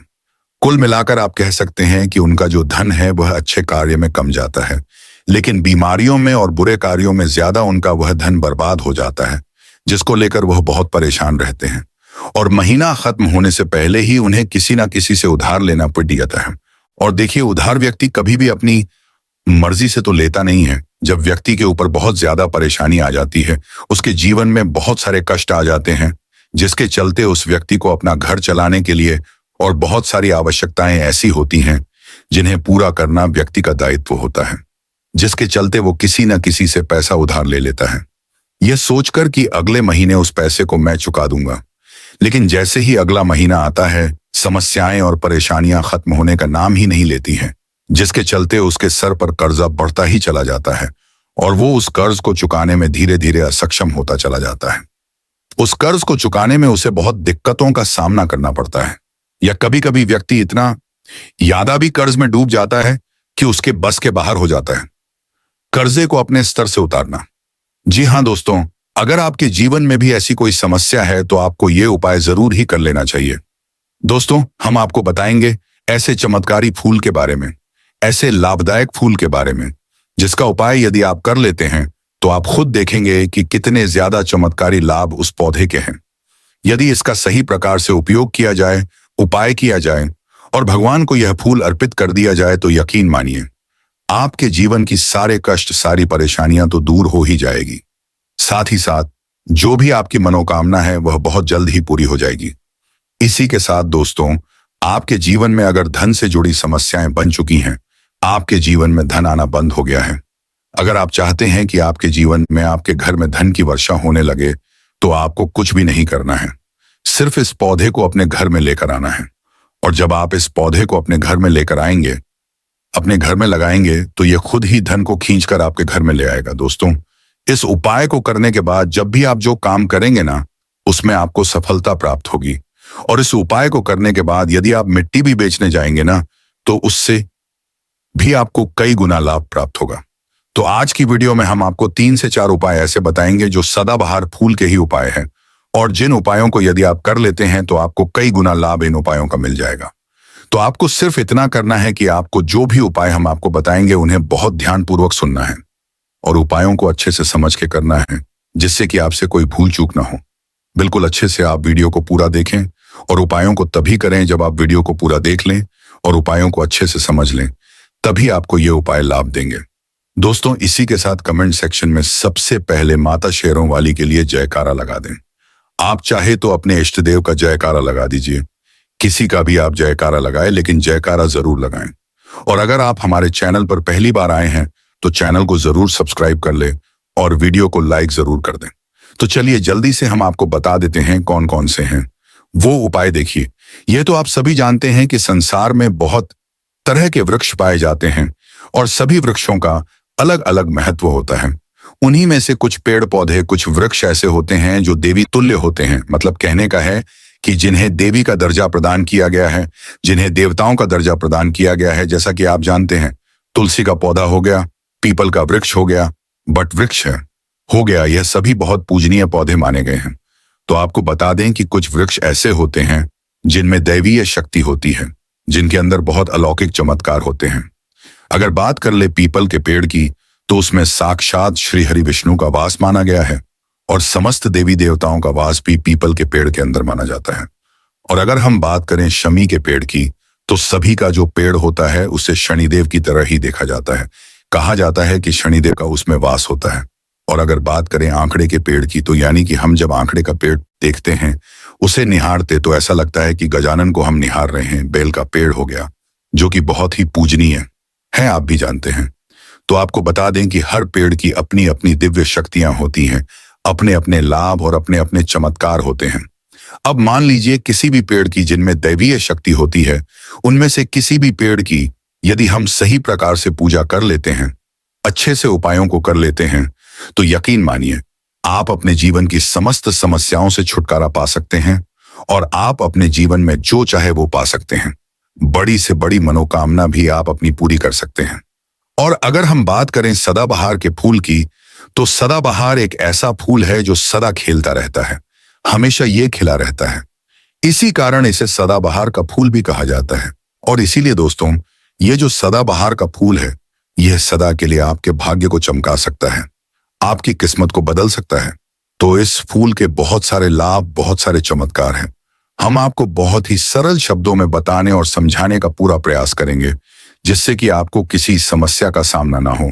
कुल मिलाकर आप कह सकते हैं कि उनका जो धन है वह अच्छे कार्य में कम जाता है, लेकिन बीमारियों में और बुरे कार्यों में ज्यादा उनका वह धन बर्बाद हो जाता है, जिसको लेकर वह बहुत परेशान रहते हैं। और महीना खत्म होने से पहले ही उन्हें किसी ना किसी से उधार लेना पड़ जाता है। और देखिए, उधार व्यक्ति कभी भी अपनी मर्जी से तो लेता नहीं है। जब व्यक्ति के ऊपर बहुत ज्यादा परेशानी आ जाती है, उसके जीवन में बहुत सारे कष्ट आ जाते हैं, जिसके चलते उस व्यक्ति को अपना घर चलाने के लिए और बहुत सारी आवश्यकताएं ऐसी होती हैं जिन्हें पूरा करना व्यक्ति का दायित्व होता है, जिसके चलते वो किसी न किसी से पैसा उधार ले लेता है, यह सोचकर कि अगले महीने उस पैसे को मैं चुका दूंगा। लेकिन जैसे ही अगला महीना आता है, समस्याएं और परेशानियां खत्म होने का नाम ही नहीं लेती हैं, जिसके चलते उसके सर पर कर्जा बढ़ता ही चला जाता है और वो उस कर्ज को चुकाने में धीरे धीरे असक्षम होता चला जाता है। उस कर्ज को चुकाने में उसे बहुत दिक्कतों का सामना करना पड़ता है, या कभी कभी व्यक्ति इतना यादा भी कर्ज में डूब जाता है कि उसके बस के बाहर हो जाता है। कर्जे को अपने स्तर से उतारना। जी हाँ दोस्तों, अगर आपके जीवन में भी ऐसी कोई समस्या है तो आपको ये उपाय जरूर ही कर लेना चाहिए। दोस्तों, हम आपको बताएंगे ऐसे चमत्कारी फूल के बारे में, ऐसे लाभदायक फूल के बारे में, जिसका उपाय यदि आप कर लेते हैं तो आप खुद देखेंगे कि कितने ज्यादा चमत्कारी लाभ उस पौधे के हैं। यदि इसका सही प्रकार से उपयोग किया जाए, उपाय किया जाए और भगवान को यह फूल अर्पित कर दिया जाए तो यकीन मानिए, आपके जीवन की सारे कष्ट, सारी परेशानियां तो दूर हो ही जाएगी। साथ ही साथ जो भी आपकी मनोकामना है वह बहुत जल्द ही पूरी हो जाएगी। इसी के साथ दोस्तों, आपके जीवन में अगर धन से जुड़ी समस्याएं बन चुकी हैं, आपके जीवन में धन आना बंद हो गया है, अगर आप चाहते हैं कि आपके जीवन में, आपके घर में धन की वर्षा होने लगे, तो आपको कुछ भी नहीं करना है। सिर्फ इस पौधे को अपने घर में लेकर आना है। और जब आप इस पौधे को अपने घर में लेकर आएंगे, अपने घर में लगाएंगे, तो यह खुद ही धन को खींचकर आपके घर में ले आएगा। दोस्तों, इस उपाय को करने के बाद जब भी आप जो काम करेंगे ना, उसमें आपको सफलता प्राप्त होगी। और इस उपाय को करने के बाद यदि आप मिट्टी भी बेचने जाएंगे ना, तो उससे भी आपको कई गुना लाभ प्राप्त होगा। तो आज की वीडियो में हम आपको 3 से 4 उपाय ऐसे बताएंगे जो सदाबहार फूल के ही उपाय हैं, और जिन उपायों को यदि आप कर लेते हैं तो आपको कई गुना लाभ इन उपायों का मिल जाएगा। तो आपको सिर्फ इतना करना है कि आपको जो भी उपाय हम आपको बताएंगे उन्हें बहुत ध्यानपूर्वक सुनना है और उपायों को अच्छे से समझ के करना है, जिससे कि आपसे कोई भूल चूक ना हो। बिल्कुल अच्छे से आप वीडियो को पूरा देखें और उपायों को तभी करें जब आप वीडियो को पूरा देख लें और उपायों को अच्छे से समझ लें, तभी आपको ये उपाय लाभ देंगे। दोस्तों, इसी के साथ कमेंट सेक्शन में सबसे पहले माता शेरों वाली के लिए जयकारा लगा दें। आप चाहे तो अपने इष्ट देव का जयकारा लगा दीजिए, किसी का भी आप जयकारा लगाएं, लेकिन जयकारा जरूर लगाएं। और अगर आप हमारे चैनल पर पहली बार आए हैं तो चैनल को जरूर सब्सक्राइब कर ले और वीडियो को लाइक जरूर कर दें। तो चलिए जल्दी से हम आपको बता देते हैं कौन कौन से हैं वो उपाय। देखिए, ये तो आप सभी जानते हैं कि संसार में बहुत तरह के वृक्ष पाए जाते हैं और सभी वृक्षों का अलग अलग महत्व होता है। उन्हीं में से कुछ पेड़ पौधे, कुछ वृक्ष ऐसे होते हैं जो देवी तुल्य होते हैं। मतलब कहने का है कि जिन्हें देवी का दर्जा प्रदान किया गया है, जिन्हें देवताओं का दर्जा प्रदान किया गया है। जैसा कि आप जानते हैं, तुलसी का पौधा हो गया, पीपल का वृक्ष हो गया, बट वृक्ष हो गया, यह सभी बहुत पूजनीय पौधे माने गए हैं। तो आपको बता दें कि कुछ वृक्ष ऐसे होते हैं जिनमें दैवीय शक्ति होती है, जिनके अंदर बहुत अलौकिक चमत्कार होते हैं। अगर बात कर ले पीपल के पेड़ की, तो उसमें साक्षात श्री हरि विष्णु का वास माना गया है और समस्त देवी देवताओं का वास भी पीपल के पेड़ के अंदर माना जाता है। और अगर हम बात करें शमी के पेड़ की, तो सभी का जो पेड़ होता है उसे शनिदेव की तरह ही देखा जाता है। कहा जाता है कि शनिदेव का उसमें वास होता है। और अगर बात करें आंकड़े के पेड़ की, तो यानी कि हम जब आंकड़े का पेड़ देखते हैं, उसे निहारते तो ऐसा लगता है कि गजानन को हम निहार रहे हैं। बेल का पेड़ हो गया, जो कि बहुत ही पूजनीय है, आप भी जानते हैं। तो आपको बता दें कि हर पेड़ की अपनी अपनी दिव्य शक्तियां होती हैं, अपने अपने लाभ और अपने अपने चमत्कार होते हैं। अब मान लीजिए किसी भी पेड़ की जिनमें दैवीय शक्ति होती है, उनमें से किसी भी पेड़ की यदि हम सही प्रकार से पूजा कर लेते हैं, अच्छे से उपायों को कर लेते हैं, तो यकीन मानिए आप अपने जीवन की समस्त समस्याओं से छुटकारा पा सकते हैं और आप अपने जीवन में जो चाहे वो पा सकते हैं। बड़ी से बड़ी मनोकामना भी आप अपनी पूरी कर सकते हैं। और अगर हम बात करें सदाबहार के फूल की, तो सदाबहार एक ऐसा फूल है जो सदा खिलता रहता है, हमेशा ये खिला रहता है। इसी कारण इसे सदाबहार का फूल भी कहा जाता है। और इसीलिए दोस्तों, ये जो सदाबहार का फूल है, यह सदा के लिए आपके भाग्य को चमका सकता है, आपकी किस्मत को बदल सकता है। तो इस फूल के बहुत सारे लाभ, बहुत सारे चमत्कार हैं। हम आपको बहुत ही सरल शब्दों में बताने और समझाने का पूरा प्रयास करेंगे, जिससे कि आपको किसी समस्या का सामना ना हो।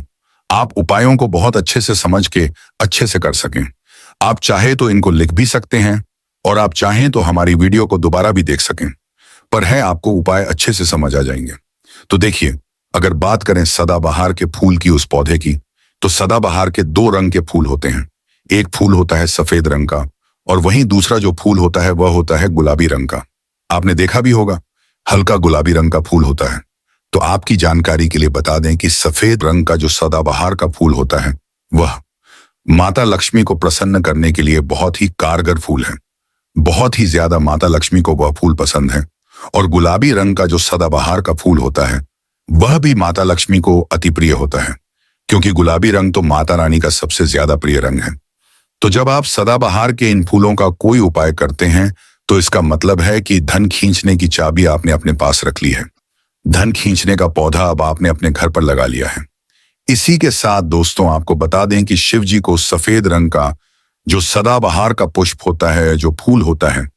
आप उपायों को बहुत अच्छे से समझ के अच्छे से कर सकें। आप चाहे तो इनको लिख भी सकते हैं और आप चाहें तो हमारी वीडियो को दोबारा भी देख सकें, पर है आपको उपाय अच्छे से समझ आ जाएंगे। तो देखिए, अगर बात करें सदाबहार के फूल की, उस पौधे की, तो सदाबहार के 2 रंग के फूल होते हैं। एक फूल होता है सफेद रंग का और वहीं दूसरा जो फूल होता है वह होता है गुलाबी रंग का। आपने देखा भी होगा, हल्का गुलाबी रंग का फूल होता है। तो आपकी जानकारी के लिए बता दें कि सफेद रंग का जो सदाबहार का फूल होता है, वह माता लक्ष्मी को प्रसन्न करने के लिए बहुत ही कारगर फूल है। बहुत ही ज्यादा माता लक्ष्मी को वह फूल पसंद है और गुलाबी रंग का जो सदाबहार का फूल होता है वह भी माता लक्ष्मी को अति प्रिय होता है, क्योंकि गुलाबी रंग तो माता रानी का सबसे ज्यादा प्रिय रंग है। तो जब आप सदाबहार के इन फूलों का कोई उपाय करते हैं तो इसका मतलब है कि धन खींचने की चाबी आपने अपने पास रख ली है। धन खींचने का पौधा अब आपने अपने घर पर लगा लिया है। इसी के साथ दोस्तों आपको बता दें कि शिव जी को सफेद रंग का जो सदाबहार का पुष्प होता है, जो फूल होता है,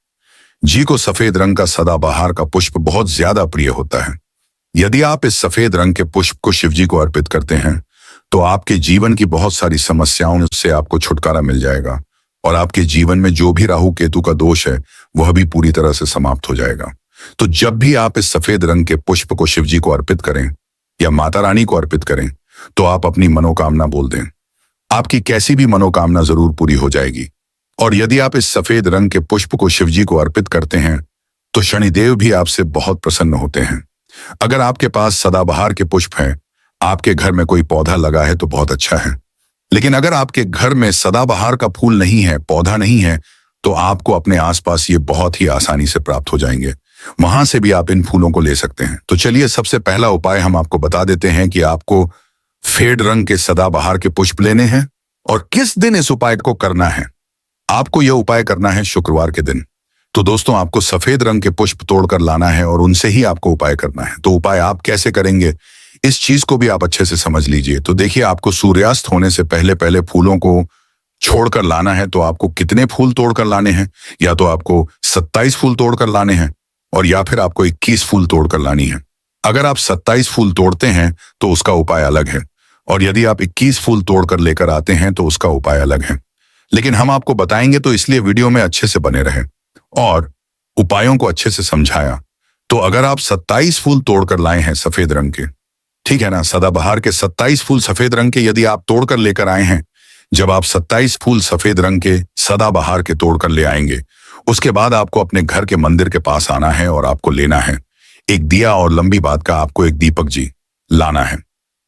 जी को सफेद रंग का सदाबहार का पुष्प बहुत ज्यादा प्रिय होता है। यदि आप इस सफेद रंग के पुष्प को शिव जी को अर्पित करते हैं तो आपके जीवन की बहुत सारी समस्याओं से आपको छुटकारा मिल जाएगा और आपके जीवन में जो भी राहु केतु का दोष है वह भी पूरी तरह से समाप्त हो जाएगा। तो जब भी आप इस सफेद रंग के पुष्प को शिव जी को अर्पित करें या माता रानी को अर्पित करें तो आप अपनी मनोकामना बोल दें। आपकी कैसी भी मनोकामना जरूर पूरी हो जाएगी। और यदि आप इस सफेद रंग के पुष्प को शिव जी को अर्पित करते हैं तो शनिदेव भी आपसे बहुत प्रसन्न होते हैं। अगर आपके पास सदाबहार के पुष्प हैं, आपके घर में कोई पौधा लगा है तो बहुत अच्छा है। लेकिन अगर आपके घर में सदाबहार का फूल नहीं है, पौधा नहीं है, तो आपको अपने आसपास ये बहुत ही आसानी से प्राप्त हो जाएंगे। वहां से भी आप इन फूलों को ले सकते हैं। तो चलिए सबसे पहला उपाय हम आपको बता देते हैं कि आपको फेड रंग के सदाबहार के पुष्प लेने हैं और किस दिन इस उपाय को करना है। आपको यह उपाय करना है शुक्रवार के दिन। तो दोस्तों आपको सफेद रंग के पुष्प तोड़कर लाना है और उनसे ही आपको उपाय करना है। तो उपाय आप कैसे करेंगे इस चीज को भी आप अच्छे से समझ लीजिए। तो देखिए, आपको सूर्यास्त होने से पहले पहले फूलों को छोड़कर लाना है। तो आपको कितने फूल तोड़कर लाने हैं? या तो आपको 27 फूल तोड़कर लाने हैं और या फिर आपको 21 फूल तोड़कर लानी है। अगर आप 27 फूल तोड़ते हैं तो उसका उपाय अलग है और यदि आप 21 फूल तोड़कर लेकर आते हैं तो उसका उपाय अलग है। लेकिन हम आपको बताएंगे तो इसलिए वीडियो में अच्छे से बने रहें और उपायों को अच्छे से समझाया। तो अगर आप 27 फूल तोड़कर लाए हैं सफेद रंग के, ठीक है ना, सदाबहार के 27 फूल सफेद रंग के यदि आप तोड़कर लेकर आए हैं, जब आप 27 फूल सफेद रंग के सदाबहार के तोड़कर ले आएंगे, उसके बाद आपको अपने घर के मंदिर के पास आना है और आपको लेना है एक दिया और लंबी बात का आपको एक दीपक जी लाना है।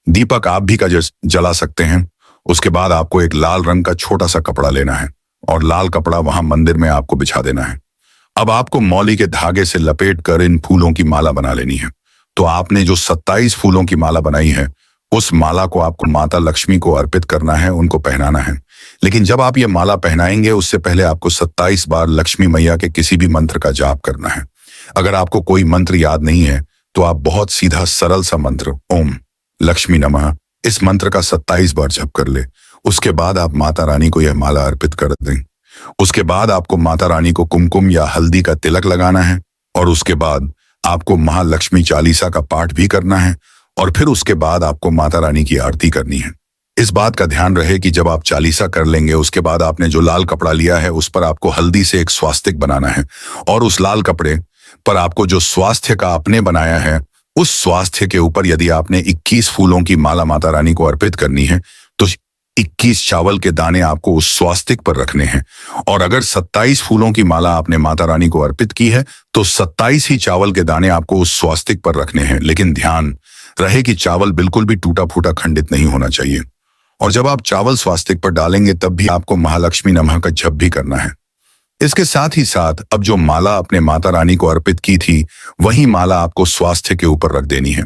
दीपक आप भी का जला सकते हैं। उसके बाद आपको एक लाल रंग का छोटा सा कपड़ा लेना है और लाल कपड़ा वहां मंदिर में आपको बिछा देना है। अब आपको मौली के धागे से लपेट कर इन फूलों की माला बना लेनी है। तो आपने जो 27 फूलों की माला बनाई है उस माला को आपको माता लक्ष्मी को अर्पित करना है, उनको पहनाना है। लेकिन जब आप ये माला पहनाएंगे उससे पहले आपको 27 बार लक्ष्मी मैया के किसी भी मंत्र का जाप करना है। अगर आपको कोई मंत्र याद नहीं है तो आप बहुत सीधा सरल सा मंत्र ओम लक्ष्मी नमः इस मंत्र का 27 बार जप कर ले। उसके बाद आप माता रानी को यह माला अर्पित कर दें। उसके बाद आपको माता रानी को कुमकुम या हल्दी का तिलक लगाना है और उसके बाद आपको महालक्ष्मी चालीसा का पाठ भी करना है और फिर उसके बाद आपको माता रानी की आरती करनी है। इस बात का ध्यान रहे कि जब आप चालीसा कर लेंगे उसके बाद आपने जो लाल कपड़ा लिया है उस पर आपको हल्दी से एक स्वास्तिक बनाना है और उस लाल कपड़े पर आपको जो स्वास्थ्य का आपने बनाया है उस स्वास्थ्य के ऊपर यदि आपने 21 फूलों की माला माता रानी को अर्पित करनी है तो 21 चावल के दाने आपको उस स्वास्तिक पर रखने हैं। और अगर 27 फूलों की माला आपने माता रानी को अर्पित की है तो 27 ही चावल के दाने आपको उस स्वास्तिक पर रखने हैं। लेकिन ध्यान रहे कि चावल बिल्कुल भी टूटा फूटा खंडित नहीं होना चाहिए। और जब आप चावल स्वास्तिक पर डालेंगे तब भी आपको महालक्ष्मी नमः का जप भी करना है। इसके साथ ही साथ अब जो माला आपने माता रानी को अर्पित की थी वही माला आपको स्वास्थ्य के ऊपर रख देनी है।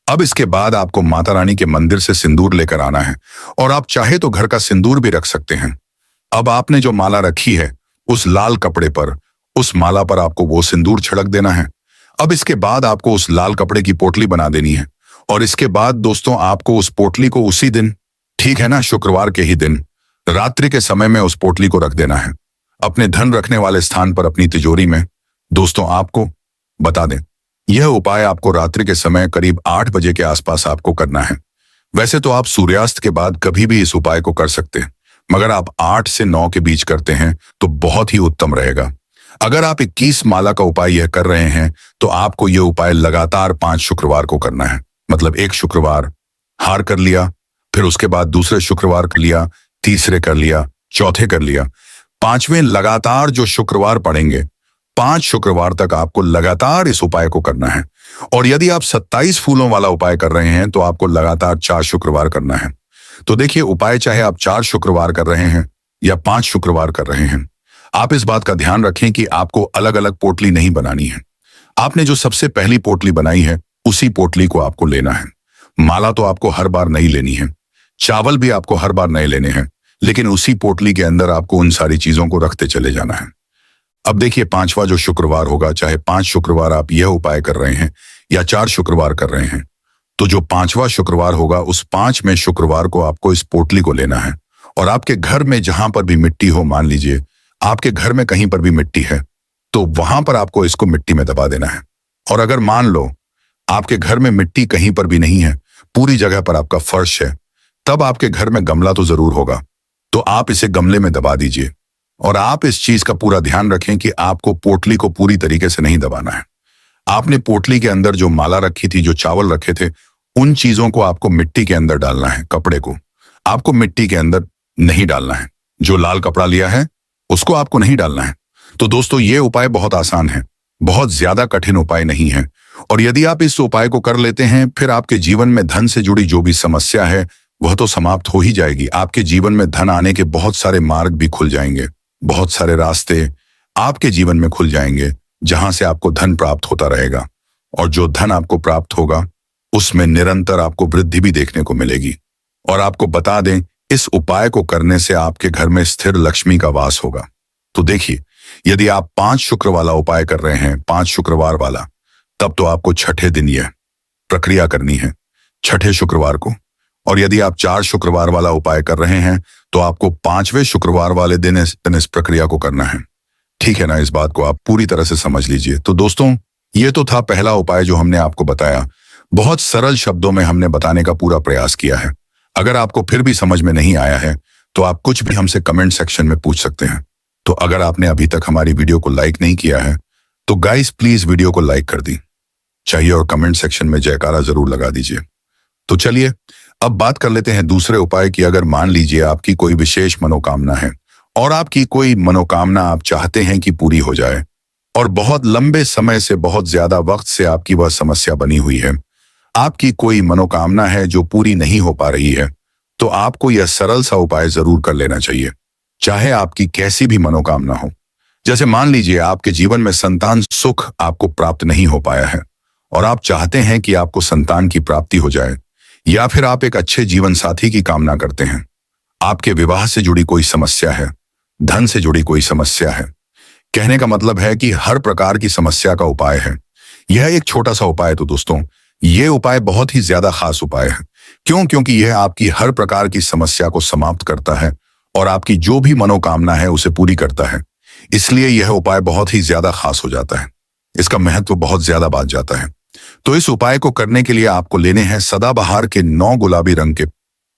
अब इसके बाद आपको माता रानी के मंदिर से सिंदूर लेकर आना है और आप चाहे तो घर का सिंदूर भी रख सकते हैं। अब आपने जो माला रखी है उस लाल कपड़े पर, उस माला पर आपको वो सिंदूर छिड़क देना है। अब इसके बाद आपको उस लाल कपड़े की पोटली बना देनी है और इसके बाद दोस्तों आपको उस पोटली को उसी दिन, ठीक है ना, शुक्रवार के ही दिन रात्रि के समय में उस पोटली को रख देना है अपने धन रखने वाले स्थान पर, अपनी तिजोरी में। दोस्तों आपको बता दें यह उपाय आपको रात्रि के समय करीब 8 बजे के आसपास आपको करना है। वैसे तो आप सूर्यास्त के बाद कभी भी इस उपाय को कर सकते हैं, मगर आप 8 से 9 के बीच करते हैं तो बहुत ही उत्तम रहेगा। अगर आप 21 माला का उपाय यह कर रहे हैं तो आपको यह उपाय लगातार 5 शुक्रवार को करना है। मतलब एक शुक्रवार हार कर लिया, फिर उसके बाद दूसरे शुक्रवार कर लिया, तीसरे कर लिया, चौथे कर लिया, 5वें लगातार जो शुक्रवार पड़ेंगे 5 शुक्रवार तक आपको लगातार इस उपाय को करना है। और यदि आप 27 फूलों वाला उपाय कर रहे हैं तो आपको लगातार 4 शुक्रवार करना है। तो देखिए, उपाय चाहे आप 4 शुक्रवार कर रहे हैं या 5 शुक्रवार कर रहे हैं, आप इस बात का ध्यान रखें कि आपको अलग अलग पोटली नहीं बनानी है। आपने जो सबसे पहली पोटली बनाई है उसी पोटली को आपको लेना है। माला तो आपको हर बार नहीं लेनी है, चावल भी आपको हर बार नहीं लेने हैं, लेकिन उसी पोटली के अंदर आपको उन सारी चीजों को रखते चले जाना है। अब देखिए, पांचवा जो शुक्रवार होगा, चाहे 5 शुक्रवार आप यह उपाय कर रहे हैं या 4 शुक्रवार कर रहे हैं, तो जो 5वां शुक्रवार होगा उस 5वें शुक्रवार को आपको इस पोटली को लेना है और आपके घर में जहां पर भी मिट्टी हो, मान लीजिए आपके घर में कहीं पर भी मिट्टी है, तो वहां पर आपको इसको मिट्टी में दबा देना है। और अगर मान लो आपके घर में मिट्टी कहीं पर भी नहीं है, पूरी जगह पर आपका फर्श है, तब आपके घर में गमला तो जरूर होगा, तो आप इसे गमले में दबा दीजिए। और आप इस चीज का पूरा ध्यान रखें कि आपको पोटली को पूरी तरीके से नहीं दबाना है। आपने पोटली के अंदर जो माला रखी थी, जो चावल रखे थे, उन चीजों को आपको मिट्टी के अंदर डालना है। कपड़े को आपको मिट्टी के अंदर नहीं डालना है। जो लाल कपड़ा लिया है उसको आपको नहीं डालना है। तो दोस्तों, ये उपाय बहुत आसान है, बहुत ज्यादा कठिन उपाय नहीं है। और यदि आप इस उपाय को कर लेते हैं, फिर आपके जीवन में धन से जुड़ी जो भी समस्या है वह तो समाप्त हो ही जाएगी। आपके जीवन में धन आने के बहुत सारे मार्ग भी खुल जाएंगे, बहुत सारे रास्ते आपके जीवन में खुल जाएंगे, जहां से आपको धन प्राप्त होता रहेगा। और जो धन आपको प्राप्त होगा उसमें निरंतर आपको वृद्धि भी देखने को मिलेगी। और आपको बता दें, इस उपाय को करने से आपके घर में स्थिर लक्ष्मी का वास होगा। तो देखिए, यदि आप 5 शुक्र वाला उपाय कर रहे हैं, 5 शुक्रवार वाला, तब तो आपको छठे दिन यह प्रक्रिया करनी है, छठे शुक्रवार को। और यदि आप 4 शुक्रवार वाला उपाय कर रहे हैं तो आपको 5वें शुक्रवार वाले दिन इस प्रक्रिया को करना है। ठीक है ना? इस बात को आप पूरी तरह से समझ लीजिए। तो दोस्तों, ये तो था पहला उपाय जो हमने आपको बताया। बहुत सरल शब्दों में हमने बताने का पूरा प्रयास किया है। अगर आपको फिर भी समझ में नहीं आया है तो आप कुछ भी हमसे कमेंट सेक्शन में पूछ सकते हैं। तो अगर आपने अभी तक हमारी वीडियो को लाइक नहीं किया है तो गाइस प्लीज वीडियो को लाइक कर दी चाहिए और कमेंट सेक्शन में जयकारा जरूर लगा दीजिए। तो चलिए अब बात कर लेते हैं दूसरे उपाय की। अगर मान लीजिए आपकी कोई विशेष मनोकामना है और आपकी कोई मनोकामना आप चाहते हैं कि पूरी हो जाए और बहुत लंबे समय से, बहुत ज्यादा वक्त से आपकी वह समस्या बनी हुई है, आपकी कोई मनोकामना है जो पूरी नहीं हो पा रही है, तो आपको यह सरल सा उपाय जरूर कर लेना चाहिए, चाहे आपकी कैसी भी मनोकामना हो। जैसे मान लीजिए आपके जीवन में संतान सुख आपको प्राप्त नहीं हो पाया है और आप चाहते हैं कि आपको संतान की प्राप्ति हो जाए, या फिर आप एक अच्छे जीवन साथी की कामना करते हैं, आपके विवाह से जुड़ी कोई समस्या है, धन से जुड़ी कोई समस्या है। कहने का मतलब है कि हर प्रकार की समस्या का उपाय है। यह एक छोटा सा उपाय है। तो दोस्तों, यह उपाय बहुत ही ज्यादा खास उपाय है। क्यों? क्योंकि यह आपकी हर प्रकार की समस्या को समाप्त करता है और आपकी जो भी मनोकामना है उसे पूरी करता है। इसलिए यह उपाय बहुत ही ज्यादा खास हो जाता है, इसका महत्व बहुत ज्यादा बढ़ जाता है। तो इस उपाय को करने के लिए आपको लेने हैं सदाबहार के 9 गुलाबी रंग के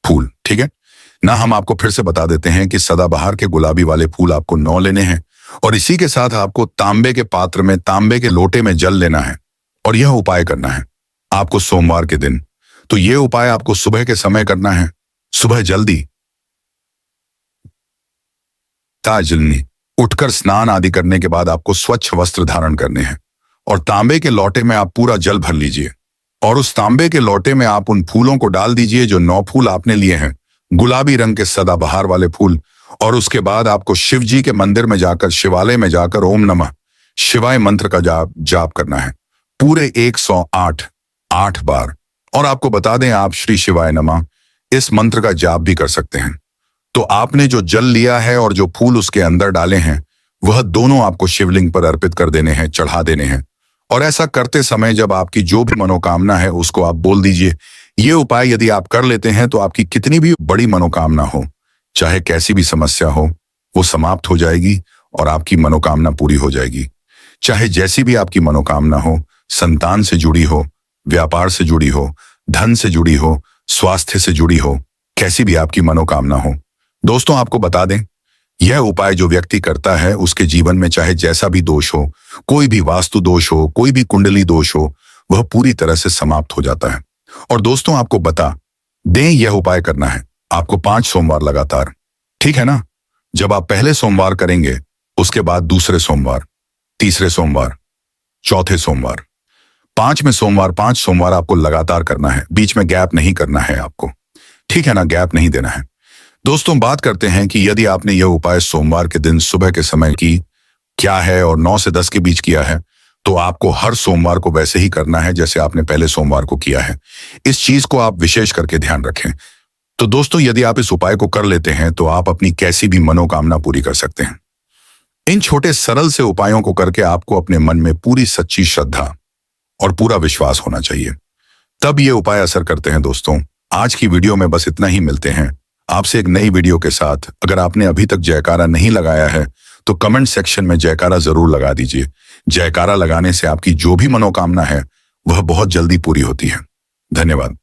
फूल। ठीक है ना? हम आपको फिर से बता देते हैं कि सदाबहार के गुलाबी वाले फूल आपको 9 लेने हैं और इसी के साथ आपको तांबे के पात्र में, तांबे के लोटे में जल लेना है और यह उपाय करना है आपको सोमवार के दिन। तो यह उपाय आपको सुबह के समय करना है, सुबह जल्दी ताजल्दी उठकर स्नान आदि करने के बाद आपको स्वच्छ वस्त्र धारण करने हैं और तांबे के लोटे में आप पूरा जल भर लीजिए और उस तांबे के लोटे में आप उन फूलों को डाल दीजिए जो 9 फूल आपने लिए हैं, गुलाबी रंग के सदाबहार वाले फूल। और उसके बाद आपको शिव जी के मंदिर में जाकर, शिवालय में जाकर ओम नमः शिवाय मंत्र का जाप करना है पूरे 108 बार। और आपको बता दें, आप श्री शिवाय नमः इस मंत्र का जाप भी कर सकते हैं। तो आपने जो जल लिया है और जो फूल उसके अंदर डाले हैं, वह दोनों आपको शिवलिंग पर अर्पित कर देने हैं, चढ़ा देने हैं। और ऐसा करते समय जब आपकी जो भी मनोकामना है उसको आप बोल दीजिए। ये उपाय यदि आप कर लेते हैं तो आपकी कितनी भी बड़ी मनोकामना हो, चाहे कैसी भी समस्या हो, वो समाप्त हो जाएगी और आपकी मनोकामना पूरी हो जाएगी। चाहे जैसी भी आपकी मनोकामना हो, संतान से जुड़ी हो, व्यापार से जुड़ी हो, धन से जुड़ी हो, स्वास्थ्य से जुड़ी हो, कैसी भी आपकी मनोकामना हो। दोस्तों, आपको बता दें, यह उपाय जो व्यक्ति करता है उसके जीवन में चाहे जैसा भी दोष हो, कोई भी वास्तु दोष हो, कोई भी कुंडली दोष हो, वह पूरी तरह से समाप्त हो जाता है। और दोस्तों, आपको बता दें, यह उपाय करना है आपको 5 सोमवार लगातार। ठीक है ना? जब आप पहले सोमवार करेंगे, उसके बाद दूसरे सोमवार, तीसरे सोमवार, चौथे सोमवार, 5वें सोमवार, 5 सोमवार आपको लगातार करना है, बीच में गैप नहीं करना है आपको। ठीक है ना? गैप नहीं देना है। दोस्तों, बात करते हैं कि यदि आपने यह उपाय सोमवार के दिन सुबह के समय की क्या है और 9 से 10 के बीच किया है, तो आपको हर सोमवार को वैसे ही करना है जैसे आपने पहले सोमवार को किया है। इस चीज को आप विशेष करके ध्यान रखें। तो दोस्तों, यदि आप इस उपाय को कर लेते हैं तो आप अपनी कैसी भी मनोकामना पूरी कर सकते हैं। इन छोटे सरल से उपायों को करके आपको अपने मन में पूरी सच्ची श्रद्धा और पूरा विश्वास होना चाहिए, तब ये उपाय असर करते हैं। दोस्तों, आज की वीडियो में बस इतना ही। मिलते हैं आपसे एक नई वीडियो के साथ। अगर आपने अभी तक जयकारा नहीं लगाया है तो कमेंट सेक्शन में जयकारा जरूर लगा दीजिए। जयकारा लगाने से आपकी जो भी मनोकामना है वह बहुत जल्दी पूरी होती है। धन्यवाद।